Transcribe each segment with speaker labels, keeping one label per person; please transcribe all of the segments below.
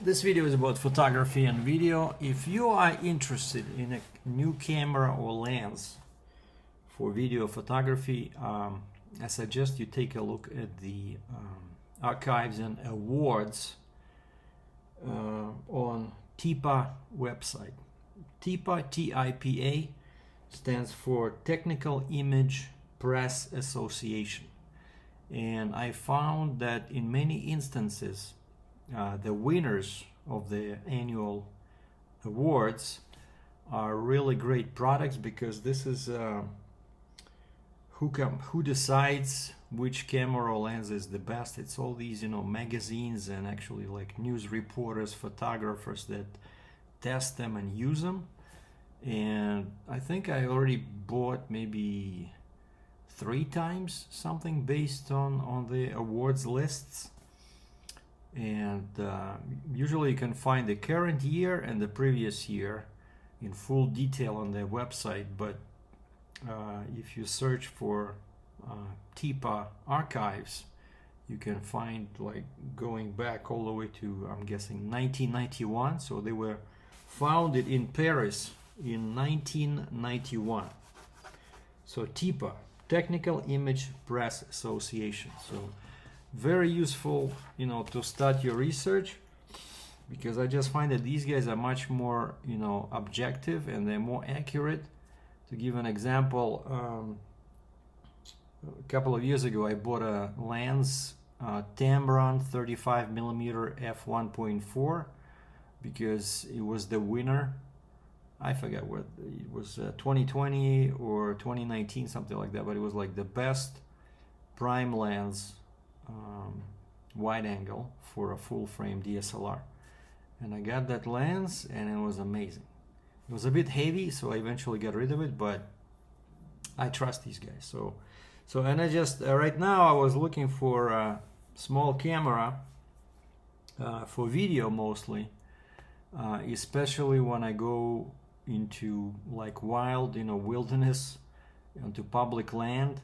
Speaker 1: This video is about photography and video. If you are interested in a new camera or lens for video photography, I suggest you take a look at the archives and awards on TIPA website. TIPA, T-I-P-A, stands for Technical Image Press Association. And I found that in many instances, the winners of the annual awards are really great products, because this is who decides which camera or lens is the best. It's all these magazines and actually like news reporters, photographers that test them and use them. And I think I already bought maybe 3 times something based on the awards lists. And usually you can find the current year and the previous year in full detail on their website, but if you search for TIPA archives, you can find like going back all the way to, I'm guessing, 1991. So they were founded in Paris in 1991. So TIPA, Technical Image Press Association. So very useful, to start your research, because I just find that these guys are much more, objective, and they're more accurate. To give an example, a couple of years ago, I bought a lens, Tamron 35mm f1.4, because it was the winner. I forget what it was, 2020 or 2019, something like that, but it was like the best prime lens, wide angle for a full frame DSLR. And I got that lens and it was amazing. It was a bit heavy, so I eventually got rid of it, but I trust these guys. So and I just right now I was looking for a small camera for video mostly, especially when I go into like wild, wilderness, onto public land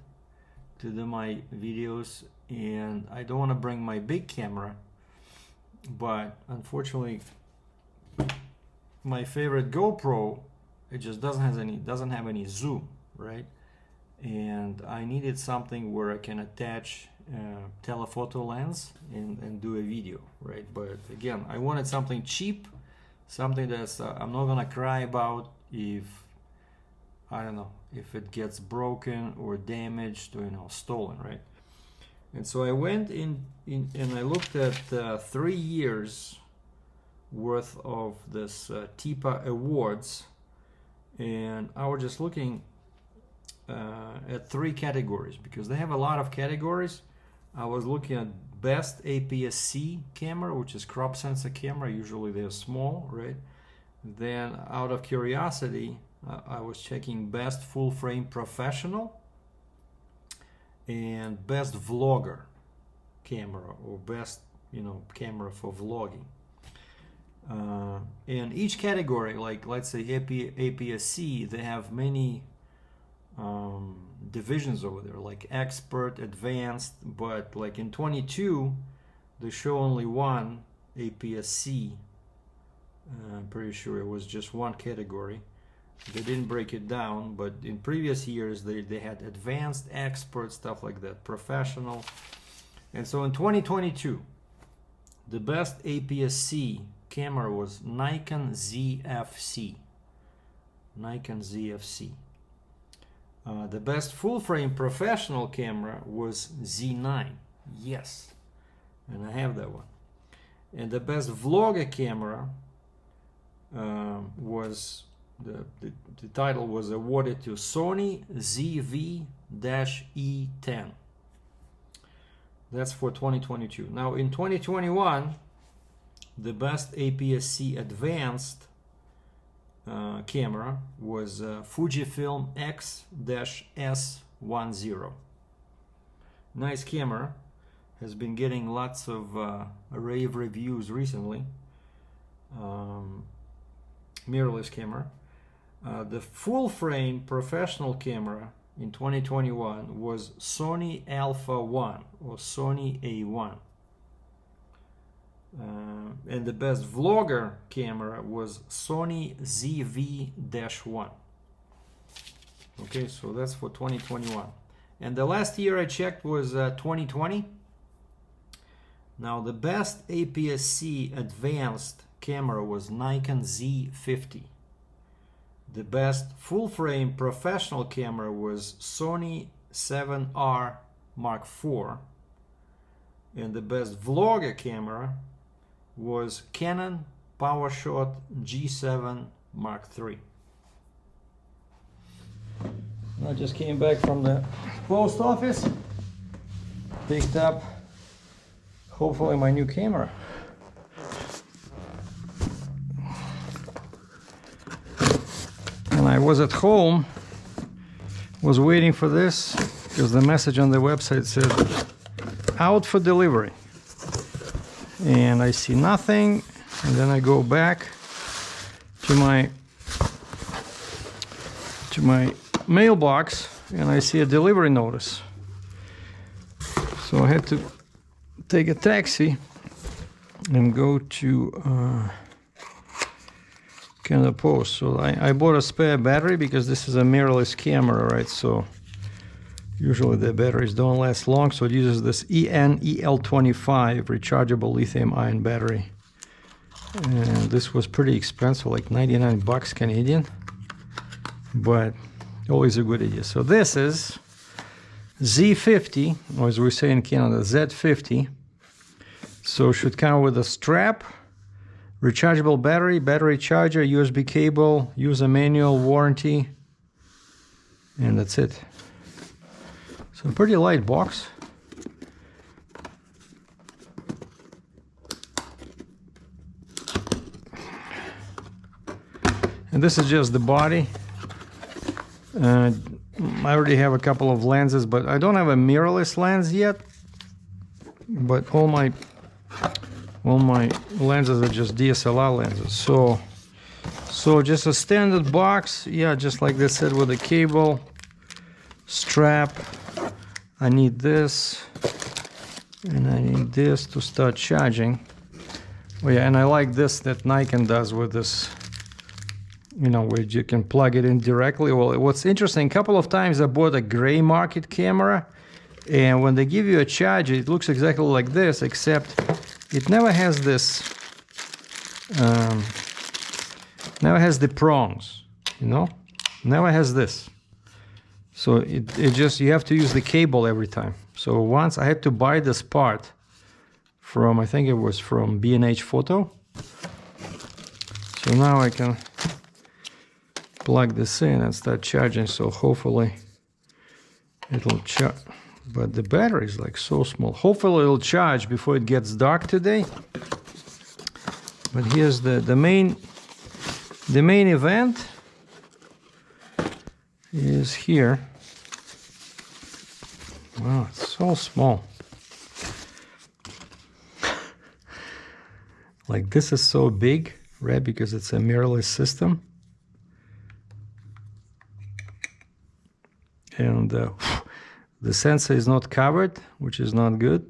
Speaker 1: to do my videos. And I don't want to bring my big camera, but unfortunately my favorite GoPro, it just doesn't have any zoom, right? And I needed something where I can attach telephoto lens and do a video, right? But again, I wanted something cheap, something that's I'm not gonna cry about if, I don't know, if it gets broken or damaged or stolen, right? And so I went in and I looked at 3 years worth of this TIPA awards, and I was just looking at 3 categories, because they have a lot of categories. I was looking at best APS-C camera, which is crop sensor camera. Usually they're small, right? Then out of curiosity, I was checking best full frame professional and best vlogger camera, or best camera for vlogging. And each category, like let's say APS-C, they have many divisions over there, like expert, advanced, but like in 22 they show only one APS-C. I'm pretty sure it was just one category. They didn't break it down, but in previous years they had advanced, expert, stuff like that, professional. And so in 2022, the best APS-C camera was Nikon Z50. Nikon Z50. The best full frame professional camera was Z9. Yes, and I have that one. And the best vlogger camera was the title was awarded to Sony ZV-E10. That's for 2022. Now in 2021, the best APS-C advanced camera was Fujifilm X-S10. Nice camera, has been getting lots of rave reviews recently. Mirrorless camera. The full frame professional camera in 2021 was Sony Alpha 1 or Sony A1. And the best vlogger camera was Sony ZV-1. Okay, so that's for 2021. And the last year I checked was 2020. Now the best APS-C advanced camera was Nikon Z50. The best full-frame professional camera was Sony 7R Mark IV. And the best vlogger camera was Canon PowerShot G7 Mark III. I just came back from the post office, picked up hopefully my new camera. And I was at home, was waiting for this because the message on the website said out for delivery. And I see nothing, and then I go back to my mailbox and I see a delivery notice. So I had to take a taxi and go to Canada Post. So I bought a spare battery because this is a mirrorless camera, right? So usually the batteries don't last long, so it uses this EL25 rechargeable lithium-ion battery. And this was pretty expensive, like 99 bucks Canadian, but always a good idea. So this is Z50, or as we say in Canada, Z50. So it should come with a strap, rechargeable battery, battery charger, USB cable, user manual, warranty, and that's it. So a pretty light box. And this is just the body. I already have a couple of lenses, but I don't have a mirrorless lens yet. But all my lenses are just DSLR lenses. So just a standard box, yeah, just like they said, with a cable, strap. I need this, and I need this to start charging. Oh yeah, and I like this that Nikon does with this, you know, where you can plug it in directly. Well, what's interesting, a couple of times I bought a gray market camera, and when they give you a charger, it looks exactly like this, except it never has this, never has the prongs, you know, never has this. So it just, you have to use the cable every time. So once I had to buy this part from, I think it was from B&H Photo. So now I can plug this in and start charging. So hopefully it'll charge. But the battery is like so small. Hopefully it'll charge before it gets dark today. But here's the main event is here. Wow, it's so small. Like this is so big, right? Because it's a mirrorless system. And the sensor is not covered, which is not good.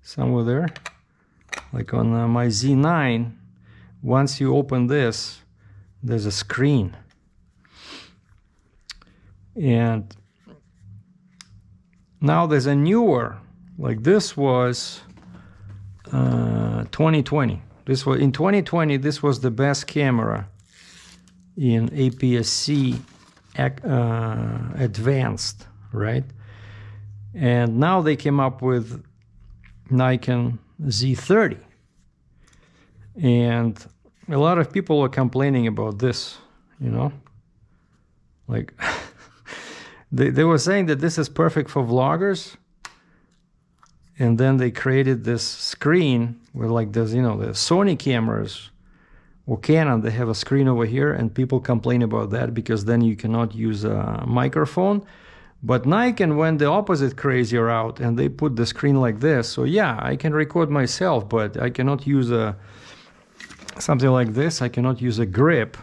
Speaker 1: Somewhere there. Like on my Z9, once you open this, there's a screen. And now there's a newer, like this was 2020. This was in 2020. This was the best camera in APS-C advanced, right? And now they came up with Nikon Z30, and a lot of people are complaining about this, you know, like they were saying that this is perfect for vloggers, and then they created this screen where, like, there's, you know, the Sony cameras or Canon, they have a screen over here, and people complain about that because then you cannot use a microphone. But Nikon went the opposite crazy route, and they put the screen like this. So yeah, I can record myself, but I cannot use something like this. I cannot use a grip.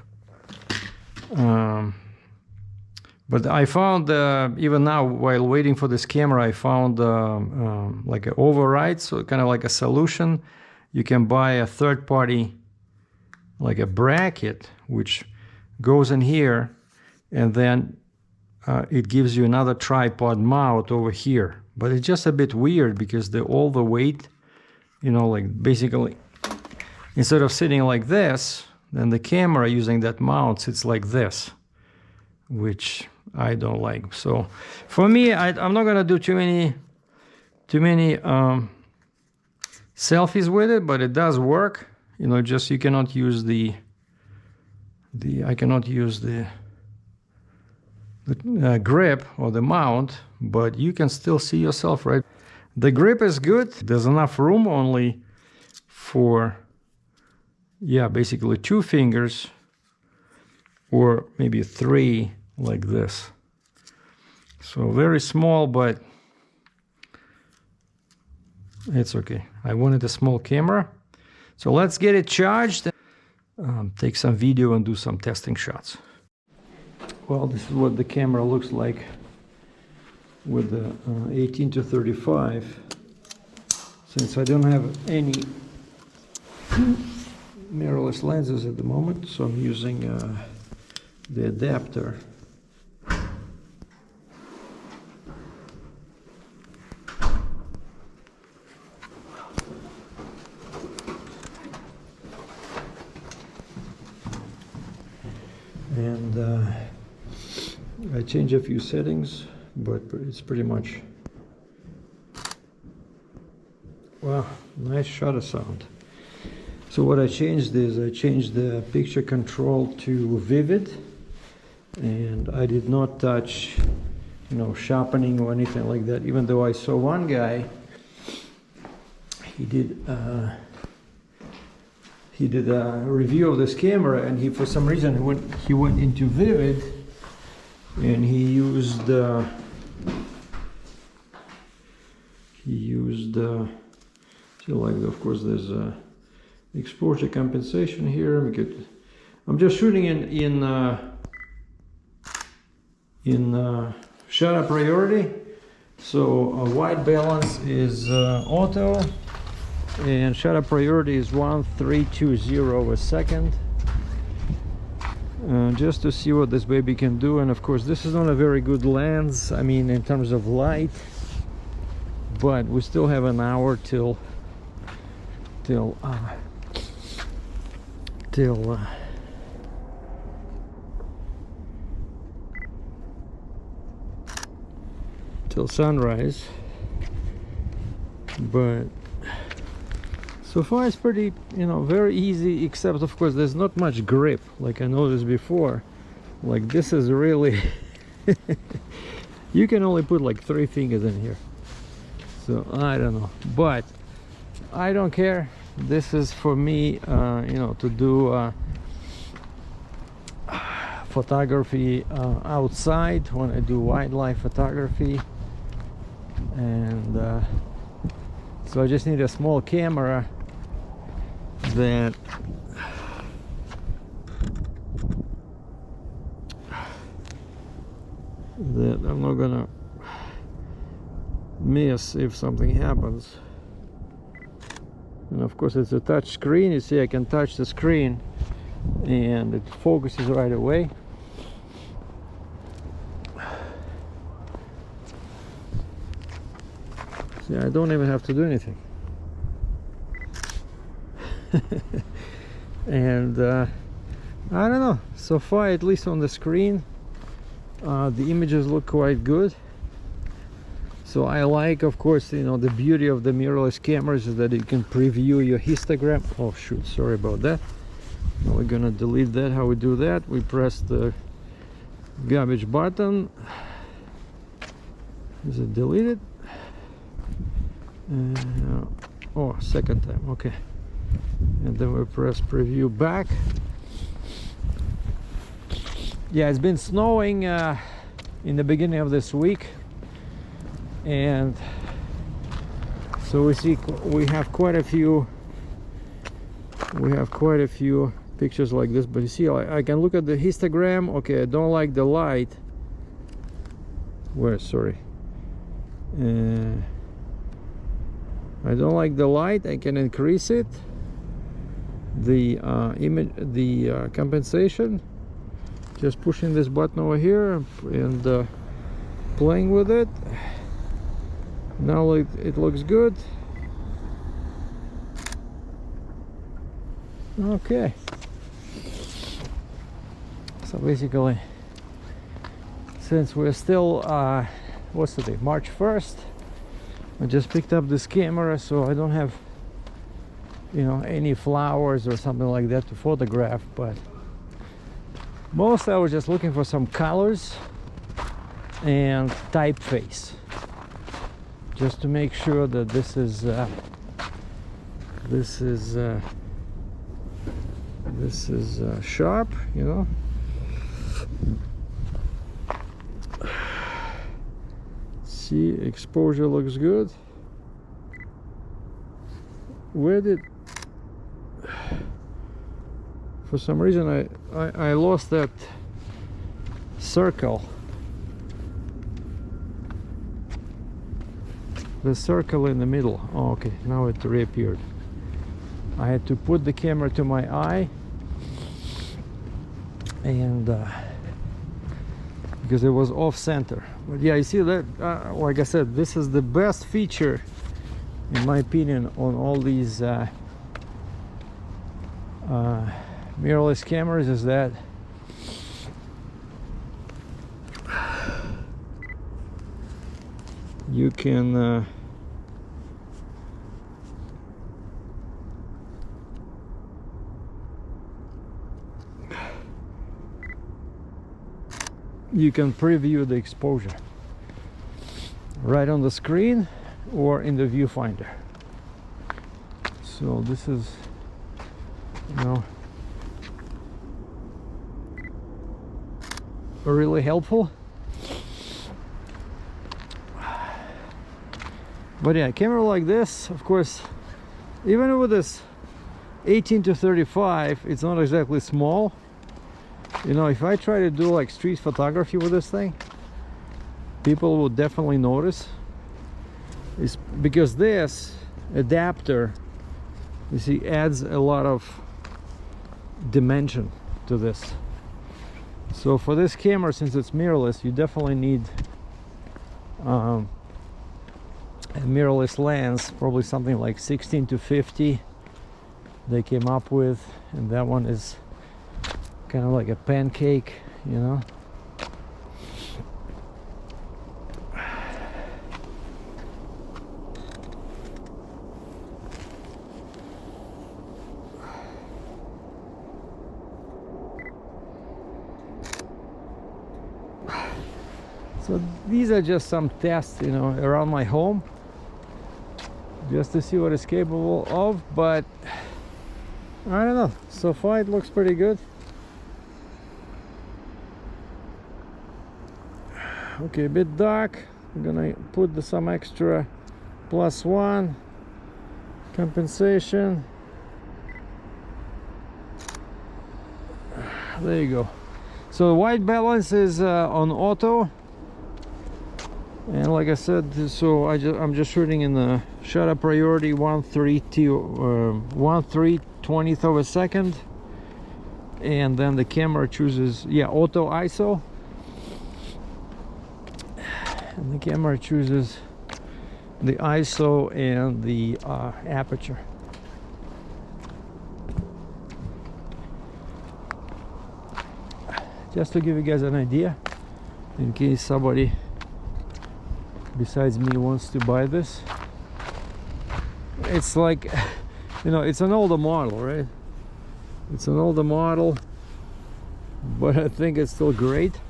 Speaker 1: But I found, even now, while waiting for this camera, I found like an override, so kind of like a solution. you can buy a third-party, like a bracket, which goes in here, and then it gives you another tripod mount over here. But it's just a bit weird because all the weight, you know, like basically instead of sitting like this, then the camera using that mount sits like this, which I don't like. So for me, I'm not gonna do too many selfies with it, but it does work. You know, just you cannot use I cannot use the grip or the mount, but you can still see yourself, right? The grip is good. There's enough room only for, yeah, basically 2 fingers or maybe 3 like this. So very small, but it's okay. I wanted a small camera. So let's get it charged, take some video and do some testing shots. Well, this is what the camera looks like with the 18-35. Since I don't have any mirrorless lenses at the moment, so I'm using the adapter. And I change a few settings, but it's pretty much, wow, nice shutter sound. So what I changed is I changed the picture control to vivid, and I did not touch, you know, sharpening or anything like that, even though I saw one guy, he did a review of this camera, and he, for some reason, he went into vivid, and he used so like, of course, there's exposure compensation here. I'm just shooting in shutter priority, so white balance is auto, and shutter priority is 1320 a second, just to see what this baby can do. And of course, this is not a very good lens, I mean, in terms of light, but we still have an hour till sunrise. But so far it's pretty, you know, very easy, except of course there's not much grip, like I noticed before. Like this is really you can only put like 3 fingers in here, so I don't know, but I don't care. This is for me, you know, to do photography outside when I do wildlife photography. And so I just need a small camera that I'm not gonna miss if something happens. And of course it's a touch screen. You see I can touch the screen and it focuses right away. See, I don't even have to do anything. And I don't know, so far, at least on the screen, the images look quite good. So I like, of course, you know, the beauty of the mirrorless cameras is that you can preview your histogram. Oh shoot, sorry about that. Now we're gonna delete that. How we do that? We press the garbage button. Is it deleted? Oh, second time, okay. And then we press preview back. Yeah, it's been snowing in the beginning of this week, and so we have quite a few pictures like this. But you see, I can look at the histogram. Okay, I don't like the light. I don't like the light. I can increase it, the compensation, just pushing this button over here and playing with it. Now it looks good. Okay, so basically, since we're still what's today, March 1st, I just picked up this camera, so I don't have, you know, any flowers or something like that to photograph, but mostly I was just looking for some colors and typeface, just to make sure that this is sharp, you know. See, exposure looks good. Where did, for some reason I lost that circle, the circle in the middle. Oh, okay, now it reappeared. I had to put the camera to my eye, and because it was off center. But yeah, you see that, like I said, this is the best feature in my opinion on all these mirrorless cameras, is that you can preview the exposure right on the screen or in the viewfinder. So this is, you know, really helpful. But yeah, a camera like this, of course, even with this 18-35, it's not exactly small. You know, if I try to do like street photography with this thing, people will definitely notice. It's because this adapter, you see, adds a lot of dimension to this. So for this camera, since it's mirrorless, you definitely need a mirrorless lens, probably something like 16-50 they came up with, and that one is kind of like a pancake, you know. So these are just some tests, you know, around my home, just to see what it's capable of, but I don't know, so far it looks pretty good. Okay, a bit dark. I'm gonna put some extra +1 compensation. There you go. So white balance is on auto, and like I said, so I'm just shooting in the shutter priority 1/320th of a second, and then the camera chooses, yeah, auto ISO. And the camera chooses the ISO and the aperture. Just to give you guys an idea, in case somebody besides me wants to buy this. It's like, you know, it's an older model, right? It's an older model, but I think it's still great.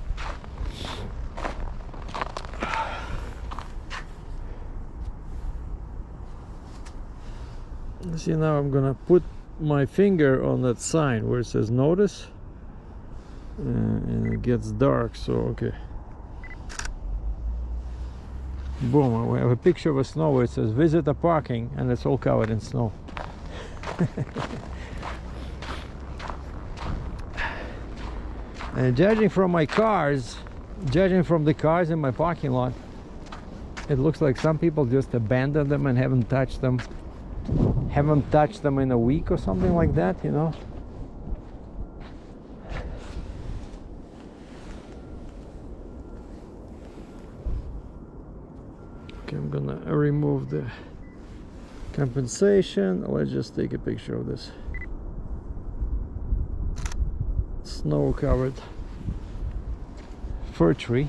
Speaker 1: See, now I'm gonna put my finger on that sign where it says notice, and it gets dark, so okay. Boom, we have a picture of a snow where it says visitor parking, and it's all covered in snow. And judging from the cars in my parking lot,
Speaker 2: It looks like some people just abandoned them and haven't touched them in a week or something like that, you know. Okay, I'm gonna remove the compensation. Let's just take a picture of this snow-covered fir tree.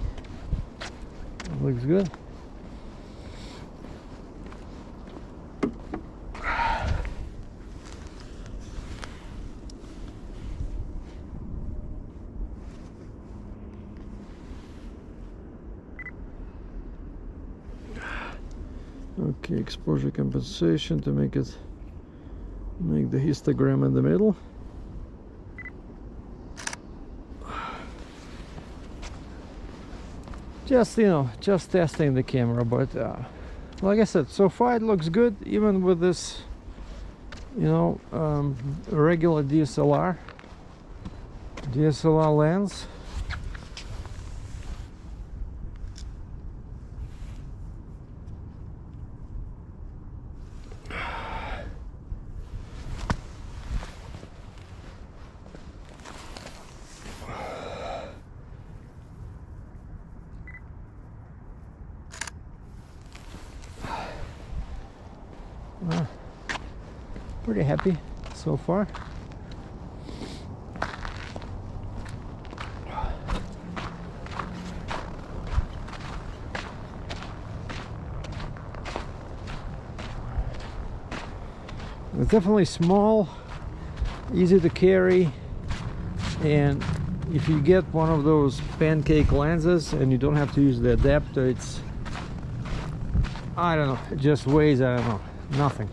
Speaker 2: Looks good. Okay, exposure compensation to make the histogram in the middle. Just, you know, just testing the camera, but like I said, so far it looks good, even with this, you know, regular DSLR lens. Pretty happy so far. It's definitely small, easy to carry, and if you get one of those pancake lenses and you don't have to use the adapter, it's, I don't know, it just weighs, I don't know, nothing.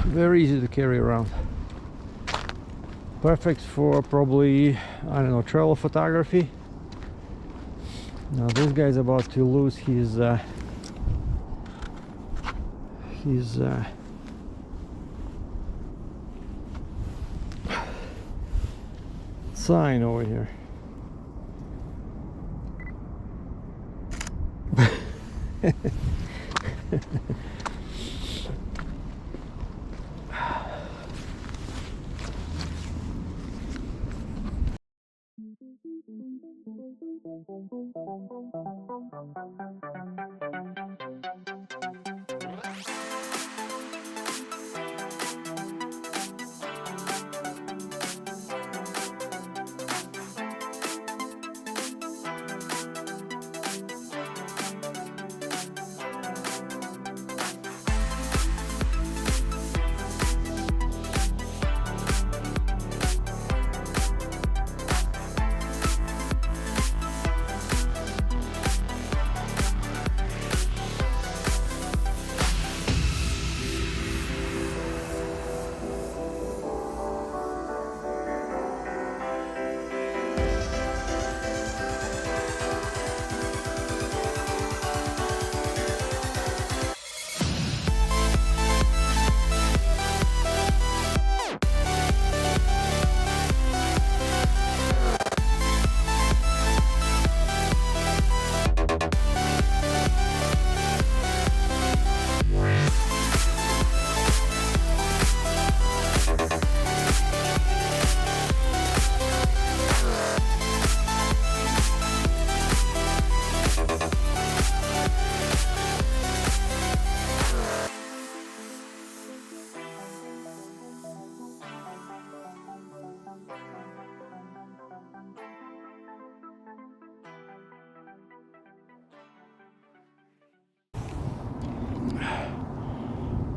Speaker 2: Very easy to carry around. Perfect for probably, I don't know, travel photography. Now this guy's about to lose his sign over here.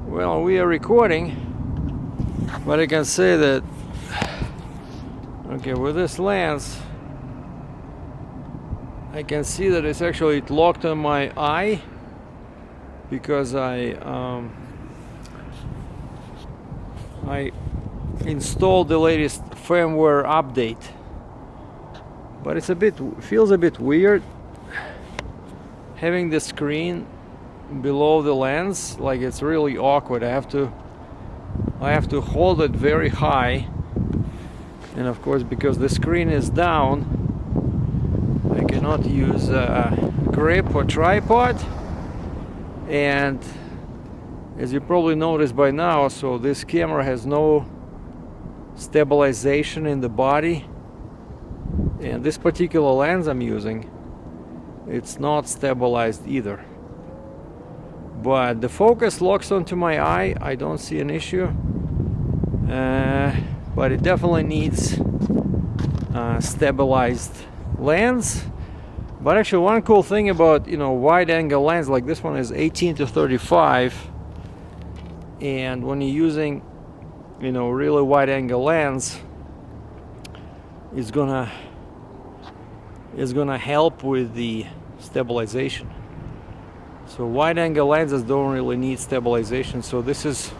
Speaker 2: Well, we are recording, but I can say that, okay, with this lens, I can see that it's actually locked on my eye because I installed the latest firmware update. But it's feels a bit weird having the screen below the lens, like it's really awkward. I have to hold it very high, and of course because the screen is down, I cannot use a grip or tripod. And as you probably noticed by now, so this camera has no stabilization in the body, and this particular lens I'm using, it's not stabilized either. But the focus locks onto my eye. I don't see an issue, but it definitely needs a stabilized lens. But actually, one cool thing about, you know, wide angle lens like this one is 18-35, and when you're using, you know, really wide angle lens, it's gonna help with the stabilization. So wide angle lenses don't really need stabilization. So this is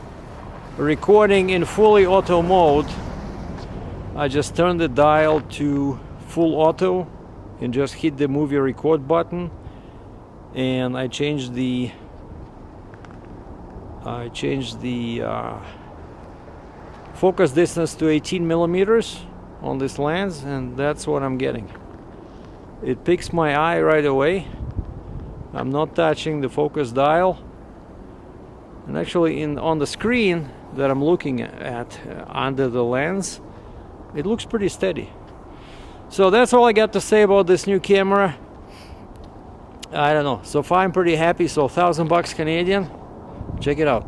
Speaker 2: recording in fully auto mode. I just turned the dial to full auto and just hit the movie record button, and I changed the focus distance to 18 millimeters on this lens, and that's what I'm getting. It picks my eye right away. I'm not touching the focus dial, and actually on the screen that I'm looking at under the lens, it looks pretty steady. So that's all I got to say about this new camera. I don't know, so far I'm pretty happy. So $1,000 Canadian. Check it out.